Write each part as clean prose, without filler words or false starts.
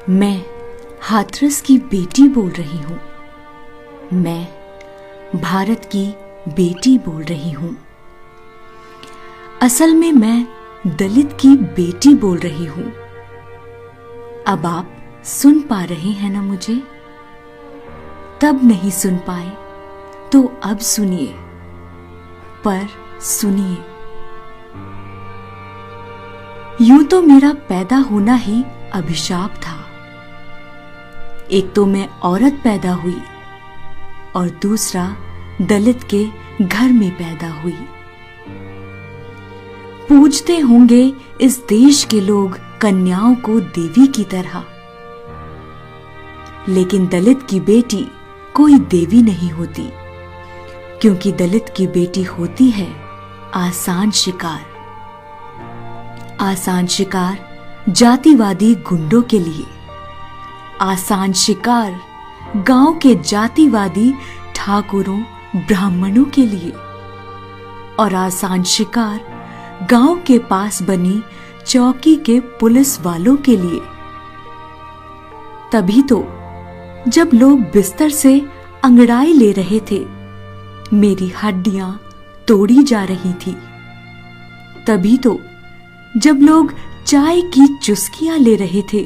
मैं हाथरस की बेटी बोल रही हूँ। मैं भारत की बेटी बोल रही हूँ। असल में मैं दलित की बेटी बोल रही हूँ। अब आप सुन पा रहे हैं ना मुझे? तब नहीं सुन पाए तो अब सुनिए, पर सुनिए। यूं तो मेरा पैदा होना ही अभिशाप था। एक तो मैं औरत पैदा हुई और दूसरा दलित के घर में पैदा हुई। पूजते होंगे इस देश के लोग कन्याओं को देवी की तरह, लेकिन दलित की बेटी कोई देवी नहीं होती, क्योंकि दलित की बेटी होती है आसान शिकार। आसान शिकार जातिवादी गुंडों के लिए, आसान शिकार गांव के जातिवादी ठाकुरों ब्राह्मणों के लिए, और आसान शिकार गांव के पास बनी चौकी के पुलिस वालों के लिए। तभी तो जब लोग बिस्तर से अंगड़ाई ले रहे थे, मेरी हड्डियां तोड़ी जा रही थी। तभी तो जब लोग चाय की चुस्कियां ले रहे थे,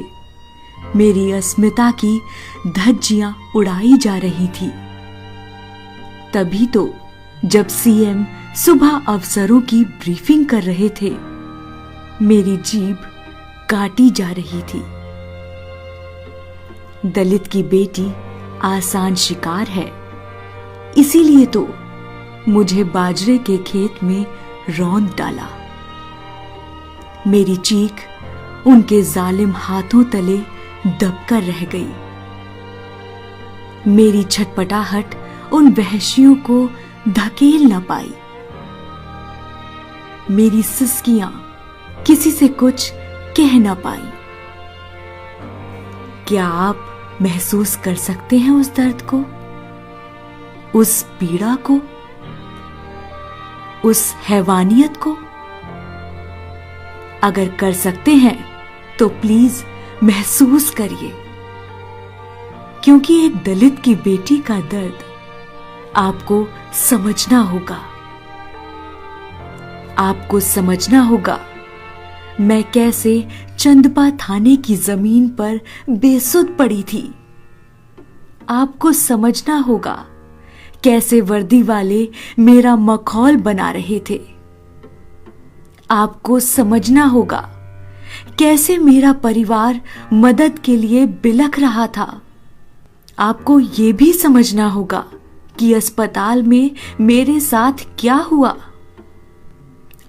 मेरी अस्मिता की धज्जियां उड़ाई जा रही थी। तभी तो जब सीएम सुबह अफसरों की ब्रीफिंग कर रहे थे, मेरी जीभ काटी जा रही थी। दलित की बेटी आसान शिकार है, इसीलिए तो मुझे बाजरे के खेत में रौंद डाला। मेरी चीख उनके जालिम हाथों तले दबकर रह गई। मेरी छटपटाहट उन वहशियों को धकेल न पाई। मेरी सिसकियां किसी से कुछ कह न पाई। क्या आप महसूस कर सकते हैं उस दर्द को, उस पीड़ा को, उस हैवानियत को? अगर कर सकते हैं तो प्लीज महसूस करिए, क्योंकि एक दलित की बेटी का दर्द आपको समझना होगा। आपको समझना होगा मैं कैसे चंदपा थाने की जमीन पर बेसुध पड़ी थी। आपको समझना होगा कैसे वर्दी वाले मेरा मखौल बना रहे थे। आपको समझना होगा कैसे मेरा परिवार मदद के लिए बिलख रहा था। आपको यह भी समझना होगा कि अस्पताल में मेरे साथ क्या हुआ।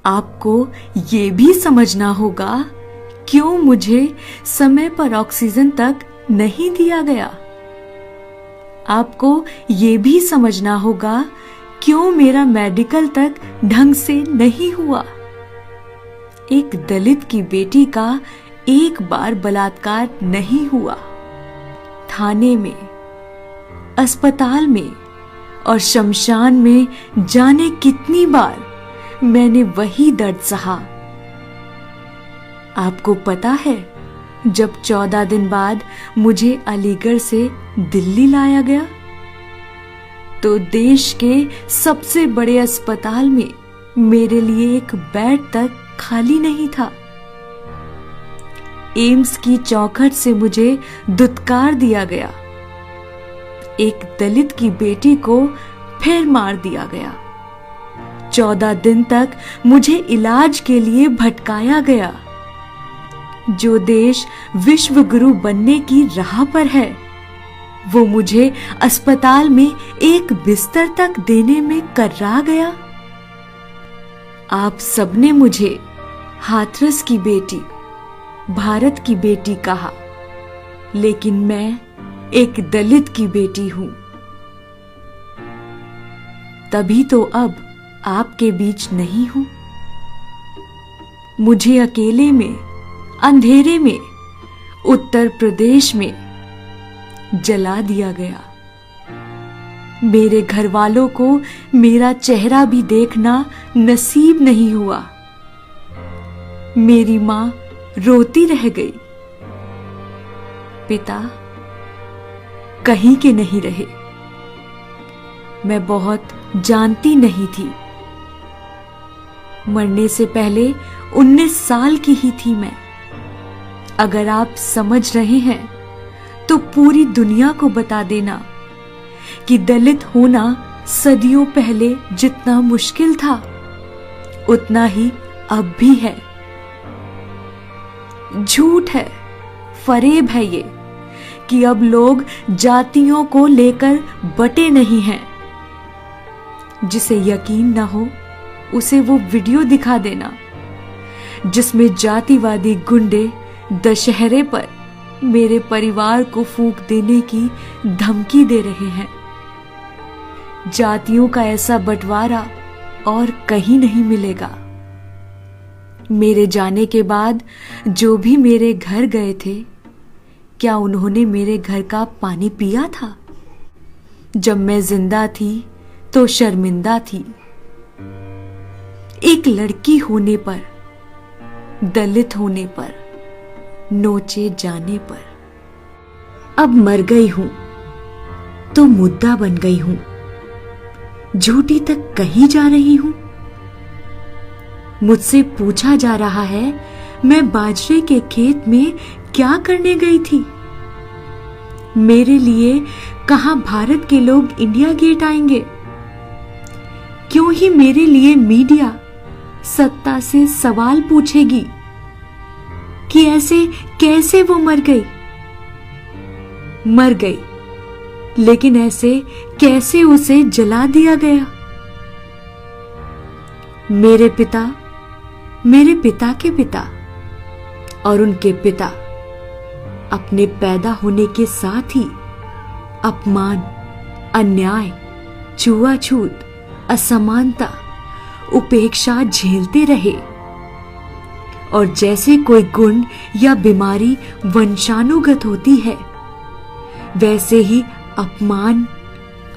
आपको ये भी समझना होगा क्यों मुझे समय पर ऑक्सीजन तक नहीं दिया गया। आपको ये भी समझना होगा क्यों मेरा मेडिकल तक ढंग से नहीं हुआ। एक दलित की बेटी का एक बार बलात्कार नहीं हुआ। थाने में, अस्पताल में और शमशान में जाने कितनी बार मैंने वही दर्द सहा। आपको पता है, जब 14 दिन बाद मुझे अलीगढ़ से दिल्ली लाया गया, तो देश के सबसे बड़े अस्पताल में मेरे लिए एक बेड तक खाली नहीं था। एम्स की चौखट से मुझे दुत्कार दिया गया। एक दलित की बेटी को फिर मार दिया गया। 14 दिन तक मुझे इलाज के लिए भटकाया गया। जो देश विश्व गुरु बनने की राह पर है, वो मुझे अस्पताल में एक बिस्तर तक देने में कर्रा गया। आप सबने मुझे हाथरस की बेटी, भारत की बेटी कहा, लेकिन मैं एक दलित की बेटी हूं। तभी तो अब आपके बीच नहीं हूं। मुझे अकेले में, अंधेरे में, उत्तर प्रदेश में जला दिया गया। मेरे घर वालों को मेरा चेहरा भी देखना नसीब नहीं हुआ। मेरी मां रोती रह गई। पिता कहीं के नहीं रहे। मैं बहुत जानती नहीं थी। मरने से पहले 19 साल की ही थी मैं। अगर आप समझ रहे हैं तो पूरी दुनिया को बता देना कि दलित होना सदियों पहले जितना मुश्किल था उतना ही अब भी है। झूठ है, फरेब है ये कि अब लोग जातियों को लेकर बटे नहीं हैं। जिसे यकीन ना हो उसे वो वीडियो दिखा देना जिसमें जातिवादी गुंडे दशहरे पर मेरे परिवार को फूंक देने की धमकी दे रहे हैं। जातियों का ऐसा बंटवारा और कहीं नहीं मिलेगा। मेरे जाने के बाद जो भी मेरे घर गए थे, क्या उन्होंने मेरे घर का पानी पिया था? जब मैं जिंदा थी तो शर्मिंदा थी। एक लड़की होने पर, दलित होने पर, नोचे जाने पर। अब मर गई हूं तो मुद्दा बन गई हूं। झूठी तक कहीं जा रही हूं। मुझसे पूछा जा रहा है मैं बाजरे के खेत में क्या करने गई थी। मेरे लिए कहां भारत के लोग इंडिया गेट आएंगे। क्यों ही मेरे लिए मीडिया सत्ता से सवाल पूछेगी कि ऐसे कैसे वो मर गई। मर गई, लेकिन ऐसे कैसे उसे जला दिया गया। मेरे पिता के पिता और उनके पिता अपने पैदा होने के साथ ही अपमान, अन्याय, छुआछूत, असमानता, उपेक्षा झेलते रहे। और जैसे कोई गुण या बीमारी वंशानुगत होती है, वैसे ही अपमान,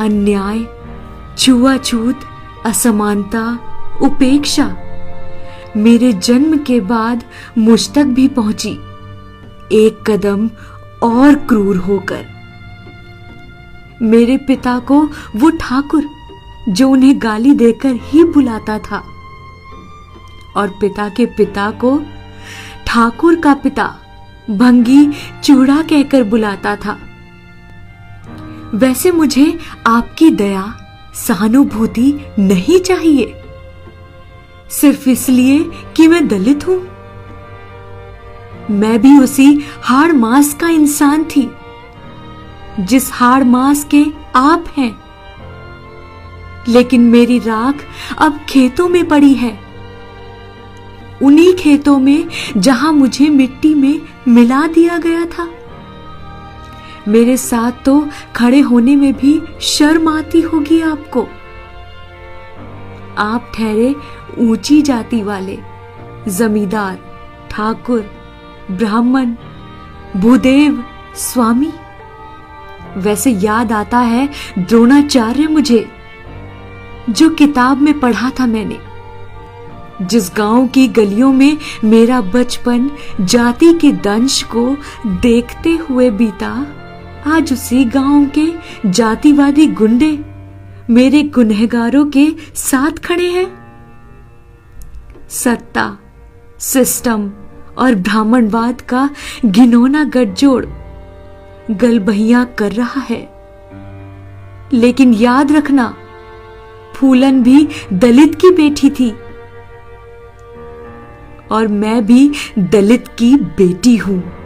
अन्याय, छुआछूत, असमानता, उपेक्षा मेरे जन्म के बाद मुझ तक भी पहुंची, एक कदम और क्रूर होकर। मेरे पिता को वो ठाकुर जो उन्हें गाली देकर ही बुलाता था, और पिता के पिता को ठाकुर का पिता भंगी चूड़ा कहकर बुलाता था। वैसे मुझे आपकी दया, सहानुभूति नहीं चाहिए, सिर्फ इसलिए कि मैं दलित हूं। मैं भी उसी हाड़ मांस का इंसान थी जिस हाड़ मांस के आप हैं। लेकिन मेरी राख अब खेतों में पड़ी है, उन्हीं खेतों में जहां मुझे मिट्टी में मिला दिया गया था। मेरे साथ तो खड़े होने में भी शर्म आती होगी आपको। आप ठहरे ऊंची जाति वाले, जमींदार, ठाकुर, ब्राह्मण, भूदेव, स्वामी। वैसे याद आता है द्रोणाचार्य मुझे, जो किताब में पढ़ा था मैंने। जिस गांव की गलियों में मेरा बचपन जाति के दंश को देखते हुए बीता, आज उसी गांव के जातिवादी गुंडे मेरे गुनहगारों के साथ खड़े हैं। सत्ता, सिस्टम और ब्राह्मणवाद का घिनौना गठजोड़ गलबहियां कर रहा है। लेकिन याद रखना, फूलन भी दलित की बेटी थी और मैं भी दलित की बेटी हूं।